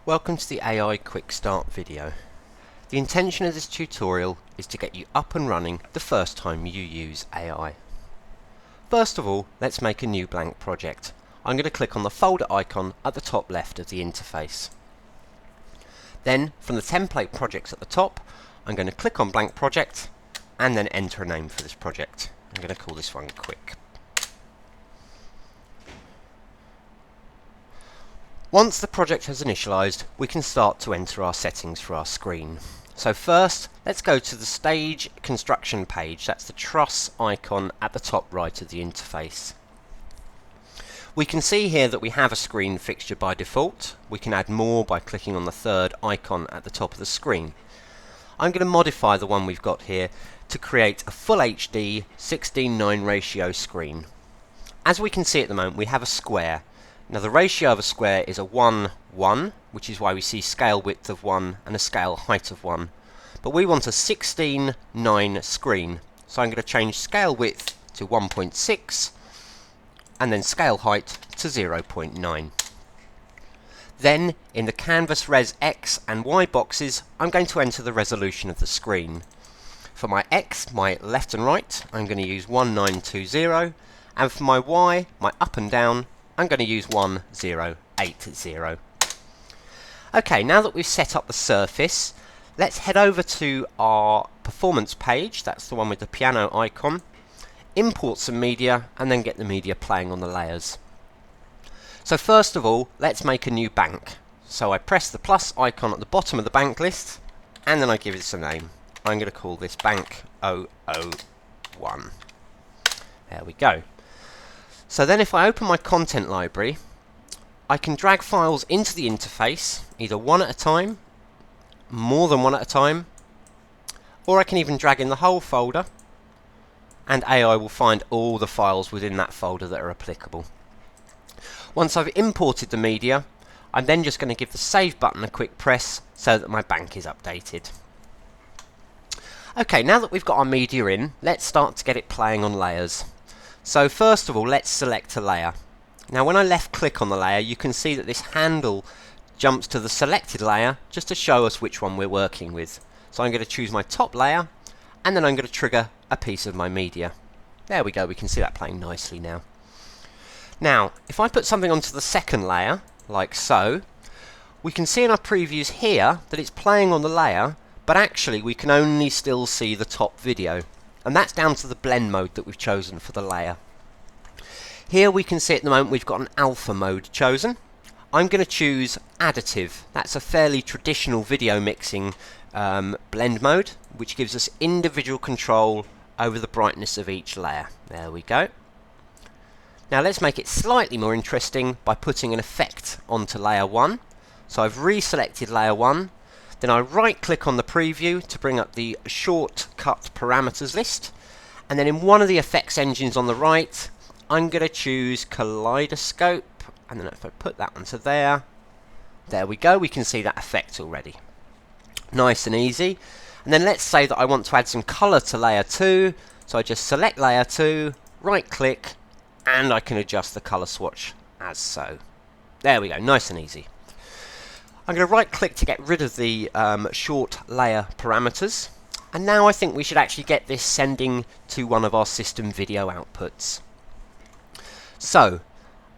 Welcome to the AI Quick Start video. The intention of this tutorial is to get you up and running the first time you use AI. First of all, let's make a new blank project. I'm going to click on the folder icon at the top left of the interface. Then, from the template projects at the top, I'm going to click on blank project and then enter a name for this project. I'm going to call this one Quick. Once the project has initialized, we can start to enter our settings for our screen. So first, let's go to the stage construction page. That's the truss icon at the top right of the interface. We can see here that we have a screen fixture by default. We can add more by clicking on the third icon at the top of the screen. I'm going to modify the one we've got here to create a full HD 16:9 ratio screen. As we can see at the moment, we have a square. Now the ratio of a square is a 1:1, which is why we see scale width of 1 and a scale height of 1. But we want a 16:9 screen, so I'm going to change scale width to 1.6 and then scale height to 0.9. Then in the Canvas Res X and Y boxes, I'm going to enter the resolution of the screen. For my X, my left and right, I'm going to use 1920, and for my Y, my up and down, I'm going to use 1080. Okay, now that we've set up the surface, let's head over to our performance page. That's the one with the piano icon. Import some media and then get the media playing on the layers. So first of all, let's make a new bank. So I press the plus icon at the bottom of the bank list and then I give it some name. I'm going to call this bank 001. There we go. So then if I open my content library, I can drag files into the interface, either one at a time, more than one at a time, or I can even drag in the whole folder, and AI will find all the files within that folder that are applicable. Once I've imported the media, I'm then just going to give the Save button a quick press so that my bank is updated. Okay, now that we've got our media in, let's start to get it playing on layers. So first of all, let's select a layer. Now when I left click on the layer, you can see that this handle jumps to the selected layer just to show us which one we're working with. So I'm going to choose my top layer and then I'm going to trigger a piece of my media. There we go, we can see that playing nicely now. Now if I put something onto the second layer, like so, we can see in our previews here that it's playing on the layer, but actually we can only still see the top video. And that's down to the blend mode that we've chosen for the layer. Here we can see at the moment we've got an alpha mode chosen. I'm going to choose additive. That's a fairly traditional video mixing blend mode, which gives us individual control over the brightness of each layer. There we go. Now let's make it slightly more interesting by putting an effect onto layer 1. So I've reselected layer 1. Then I right click on the preview to bring up the shortcut parameters list, and then in one of the effects engines on the right I'm going to choose kaleidoscope, and then if I put that onto there we go, we can see that effect already. Nice and easy. And then let's say that I want to add some colour to layer 2, so I just select layer 2, right click, and I can adjust the colour swatch as so. There we go, nice and easy. I'm going to right click to get rid of the short layer parameters, and now I think we should actually get this sending to one of our system video outputs. So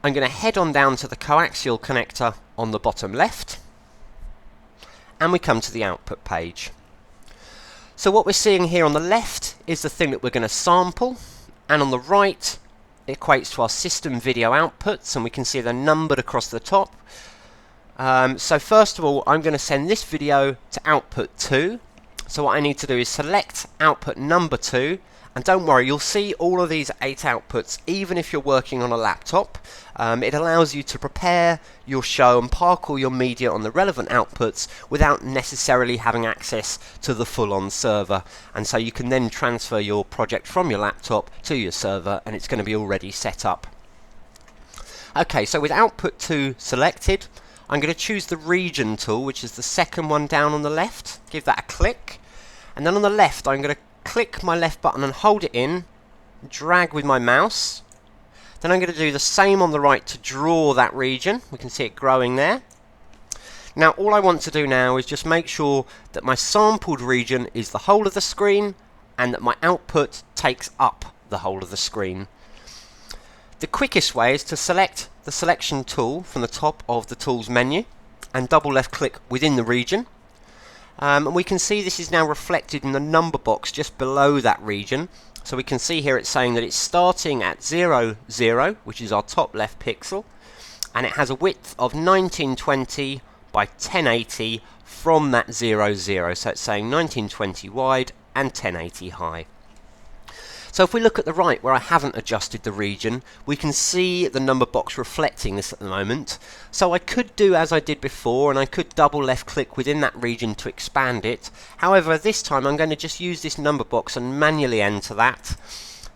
I'm going to head on down to the coaxial connector on the bottom left, and we come to the output page. So what we're seeing here on the left is the thing that we're going to sample, and on the right it equates to our system video outputs, and we can see they're numbered across the top. So first of all, I'm going to send this video to output 2. So what I need to do is select output number 2, and don't worry, you'll see all of these 8 outputs even if you're working on a laptop. It allows you to prepare your show and park all your media on the relevant outputs without necessarily having access to the full-on server, and so you can then transfer your project from your laptop to your server and it's going to be already set up. Okay, so with output 2 selected, I'm going to choose the region tool, which is the second one down on the left. Give that a click. And then on the left, I'm going to click my left button and hold it in, drag with my mouse. Then I'm going to do the same on the right to draw that region. We can see it growing there. Now all I want to do now is just make sure that my sampled region is the whole of the screen and that my output takes up the whole of the screen. The quickest way is to select the selection tool from the top of the tools menu and double left click within the region. And we can see this is now reflected in the number box just below that region. So we can see here it's saying that it's starting at 0, 0, which is our top left pixel, and it has a width of 1920 by 1080 from that 0, 0. So it's saying 1920 wide and 1080 high. So if we look at the right where I haven't adjusted the region, we can see the number box reflecting this at the moment. So I could do as I did before, and I could double left click within that region to expand it. However, this time I'm going to just use this number box and manually enter that.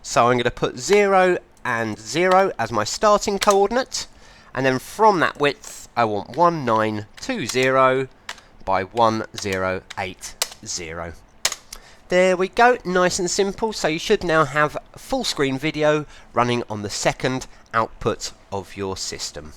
So I'm going to put 0 and 0 as my starting coordinate, and then from that width I want 1920 by 1080. There we go, nice and simple. So you should now have full screen video running on the second output of your system.